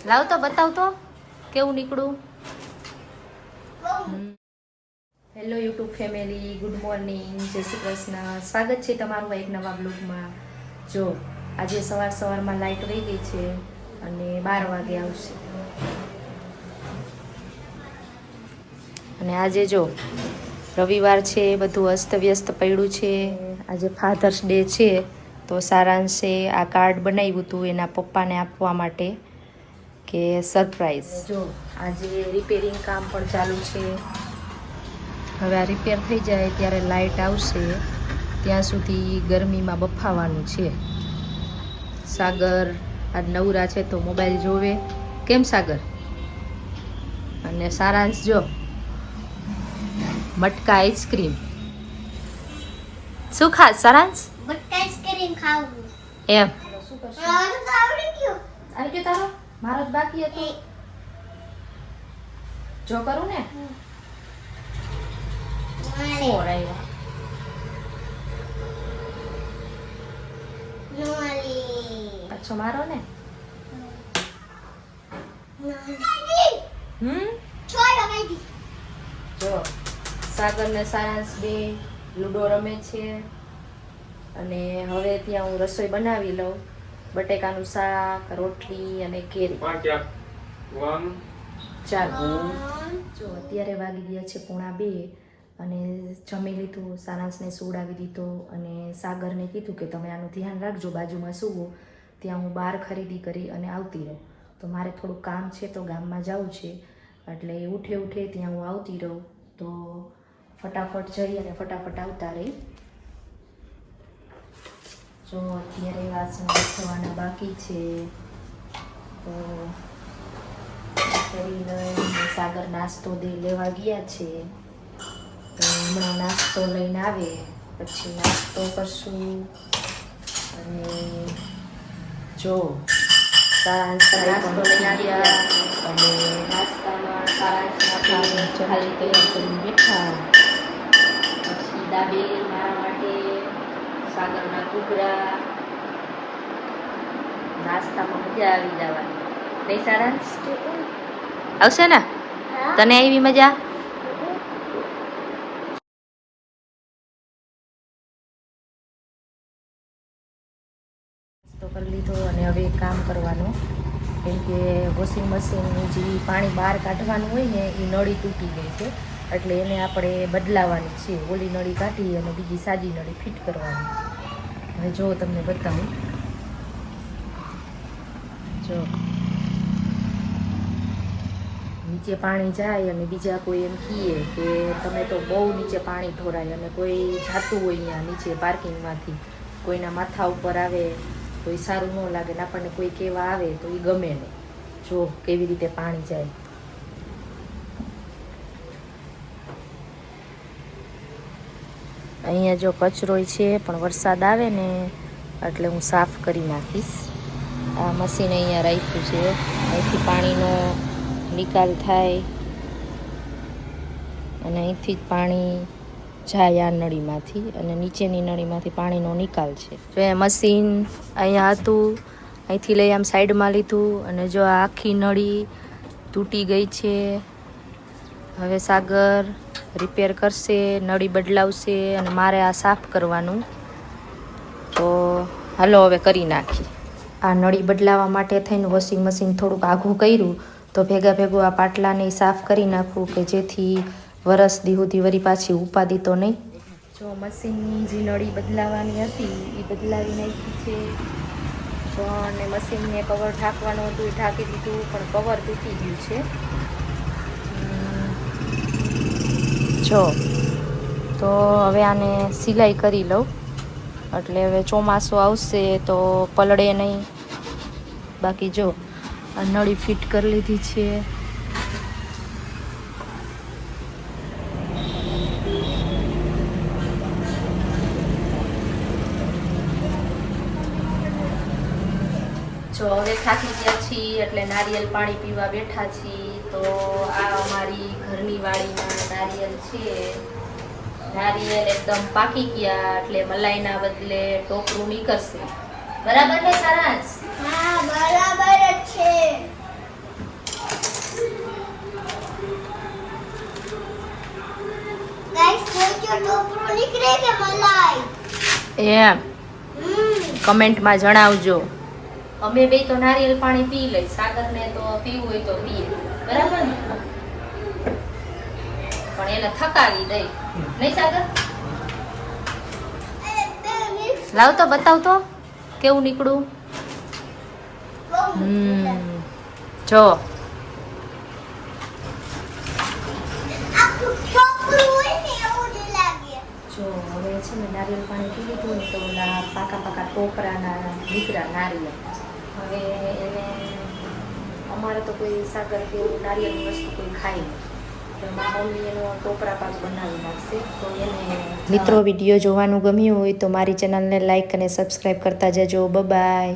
લાવ તો બતાવ તો કેવું નીકળું. Hello YouTube family, good morning, જય શ્રી કૃષ્ણ. સ્વાગત છે તમારું એક નવા બ્લોગમાં. જો આજે સવારમાં લાઇટ વહી ગઈ છે અને 12 વાગે આવશે. અને આજે જો રવિવાર છે, બધું અસ્તવ્યસ્ત પડ્યું છે. આજે ફાધર્સ ડે છે તો સારાંશે આ કાર્ડ બનાવ્યું હતું એના પપ્પાને આપવા માટે કે સરપ્રાઈઝ. જો આજે રિપેરિંગ કામ પણ ચાલુ છે. હવે આ રિપેર થઈ જાય ત્યારે લાઇટ આવશે, ત્યાં સુધી ગરમીમાં બફાવાનું છે. સાગર આજ નવરા છે તો મોબાઈલ જોવે. કેમ સાગર? અને સારાંશ જો મટકા આઈસ્ક્રીમ. શું ખાસ સારાંશ? મટકા આઈસ્ક્રીમ ખાવું એમ. શું કરશું? આવડી ગયું. આવી ગયો તારો? મારો જ બાકી હતો. જો કરું ને ફોન આવ્યો. પાછો મારો ને. જો સાગર ને સારાંશ બે લૂડો રમે છે અને હવે ત્યાં હું રસોઈ બનાવી લઉં. બટેકાનું શાક, રોટલી અને કેરી. ચાલો જો અત્યારે વાગી ગયા છે 1:45 અને જમી લીધું. સારાંશને સુવડાવી દીધો અને સાગરને કીધું કે તમે આનું ધ્યાન રાખજો, બાજુમાં સૂવો. ત્યાં હું બહાર ખરીદી કરી અને આવતી રહું. તો મારે થોડું કામ છે તો ગામમાં જવું છે, એટલે ઉઠે ત્યાં હું આવતી રહું. તો ફટાફટ જઈ અને ફટાફટ આવતા રહી. જો અત્યારે વાસણ ઘસવાના બાકી છે તો કરી લઈને સાગર નાસ્તો લેવા ગયા છે. તો હમણાં નાસ્તો લઈને આવે પછી નાસ્તો કરશું. અને જો સારાંશ નાસ્તો લઈને આવ્યા અને નાસ્તામાં સારાંશના ખાલી તૈયાર કરીને બેઠા. પછી દાબેલી મારા માટે, સાગરના ઘૂઘરા. નાસ્તામાં મજા આવી જવાની. નહીં સારાંશ? આવશે ને તને એવી મજા? તો કરી લીધો અને હવે કામ કરવાનું, કેમ કે વોશિંગ મશીનનું જે પાણી બહાર કાઢવાનું હોય ને એ નળી તૂટી ગઈ છે, એટલે એને આપણે બદલાવાની છે. ઓલી નળી કાઢી અને બીજી સાદી નળી ફિટ કરવાની. હવે જો તમને બતાવું. જો નીચે પાણી જાય અને બીજા કોઈ એમ કહે કે તમે તો બહુ નીચે પાણી ઢોરાય, અને કોઈ જાતું હોય ત્યાં નીચે પાર્કિંગમાંથી કોઈના માથા ઉપર આવે તો એ સારું ન લાગે ને આપણને કોઈ કહેવા આવે તો એ ગમે નહીં. જો કેવી રીતે પાણી જાય. અહીંયા જો કચરો છે પણ વરસાદ આવે ને એટલે હું સાફ કરી નાખીશ. આ મશીન અહીંયા રાખ્યું છે, અહીંથી પાણીનો નિકાલ થાય અને અહીંથી જ પાણી જાય આ નળીમાંથી, અને નીચેની નળીમાંથી પાણીનો નિકાલ છે. જો એ મશીન અહીંયા હતું, અહીંથી લઈ આમ સાઈડમાં લીધું અને જો આ આખી નળી તૂટી ગઈ છે. હવે સાગર રિપેર કરશે, નળી બદલાવશે અને મારે આ સાફ કરવાનું. તો હાલો હવે કરી નાખી. આ નળી બદલાવવા માટે થઈને વોશિંગ મશીન થોડુંક આઘું કર્યું તો ભેગું આ પાટલાને સાફ કરી નાખવું, કે જેથી વરસ દી સુધી વળી પાછી ઉપાદી તો નહીં. જો મશીનની જે નળી બદલાવાની હતી એ બદલાવી નાખી છે. જો અને મશીનને કવર ઢાંકવાનું હતું એ ઢાંકી દીધું, પણ કવર તૂટી ગયું છે. જો તો હવે આને સિલાઈ કરી લઉં, એટલે હવે ચોમાસું આવશે તો પલળે નહીં. બાકી જો આ નળી ફિટ કરી લીધી છે. જો હવે થાકી ગયા છીએ એટલે નારિયેલ પાણી પીવા બેઠા છીએ. તો આ અમારી ઘરની વાડીના નારિયેલ છે. નારિયેલ એકદમ પાકી ગયા એટલે મલાઈના બદલે ટોપરું નીકળશે. બરાબર ને સારાંશ? હા બરાબર જ છે. એમ કમેન્ટમાં જણાવજો. અમે બે તો નારિયેલ પાણી પી લઈ, સાગરને તો પીવું હોય તો પીએ, બરાબર ને? પણ એને થકાવી દઈ, નહીં સાગર? લાવ તો બતાવ તો કેવું નીકળું. જો જો હવે છે ને નારિયેળ પાણી પી લીધું ને તો ઓલા પાકા પાકા ટોપરાના નીકળ્યા નારિયેળ. હવે એને અમારે તો કોઈ સાગર કે એવું નારિયેળની વસ્તુ કોઈ ખાય નહીં, તો મારા મમ્મી એનો ટોપરા પાક બનાવી નાખશે. તો એને મિત્રો વિડીયો જોવાનું ગમ્યું હોય તો મારી ચેનલને લાઈક અને સબસ્ક્રાઈબ કરતા જજો. બાય.